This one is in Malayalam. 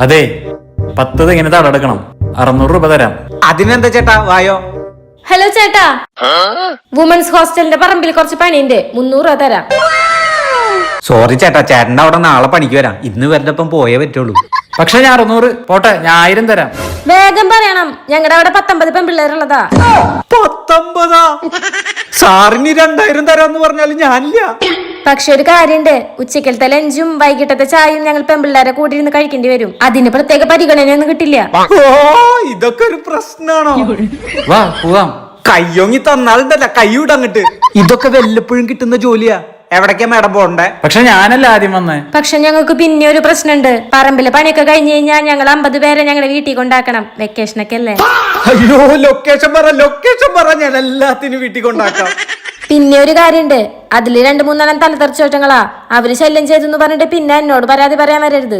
അതെ 10 ഇങ്ങനെ തടക്കണം. 600 രൂപ തരാം. അതിനെന്താ ചേട്ടാ, വായോ. ഹലോ ചേട്ടാ, വുമൻസ് ഹോസ്റ്റലിന്റെ പറമ്പിൽ കുറച്ച് പണിയുണ്ട്, 300 രൂപ തരാം. സോറി ചേട്ടാ, ചേട്ടൻ്റെ അവിടെ നാളെ പണിക്ക് വരാം. ഇന്ന് വരപ്പം പോയേ പറ്റുള്ളൂ. പക്ഷെ ഞാൻ 600 പോട്ടെ, ഞാൻ 1000 തരാം. വേഗം പറയണം, ഞങ്ങളുടെ അവിടെ 19 പെൺപിള്ളേരുള്ളതാ. 19? സാറിന് 2000 തരാന്ന് പറഞ്ഞാലും ഞാനില്ല. പക്ഷെ ഒരു കാര്യണ്ട്, ഉച്ചക്കലത്തെ ലഞ്ചും വൈകിട്ടത്തെ ചായയും ഞങ്ങൾ പെൺപിള്ളേരെ കൂടി ഇരുന്ന് കഴിക്കേണ്ടി വരും. അതിന് പ്രത്യേക പരിഗണനയൊന്നും കിട്ടില്ല. ഓ, ഇതൊക്കെ ഒരു പ്രശ്നാണോ? വാ പോവാം. കയ്യൊങ്ങി തന്നാലുണ്ടല്ല, കൈ വിടങ്ങിട്ട്. ഇതൊക്കെ വല്ലപ്പോഴും കിട്ടുന്ന ജോലിയാ. എവിടേക്കാ മേഡം പോണ്ടേ? പക്ഷെ ഞാനല്ല ആദ്യം വന്നേ. പക്ഷെ ഞങ്ങൾക്ക് പിന്നെ ഒരു പ്രശ്നമുണ്ട്. പറമ്പിലെ പണിയൊക്കെ കഴിഞ്ഞ് കഴിഞ്ഞാൽ ഞങ്ങൾ 50 പേരെ ഞങ്ങളുടെ വീട്ടിൽ കൊണ്ടാക്കണം. വെക്കേഷനൊക്കെ അല്ലേ. അയ്യോ, ലൊക്കേഷൻ പറ, ഞാൻ എല്ലാത്തിനും വീട്ടിൽ കൊണ്ടാക്കാം. പിന്നെ ഒരു കാര്യണ്ട്, അതില് 2-3 തലതെറിച്ചോട്ടങ്ങളാ. അവര് ശല്യം ചെയ്തെന്ന് പറഞ്ഞിട്ട് പിന്നെ എന്നോട് പരാതി പറയാൻ വരരുത്.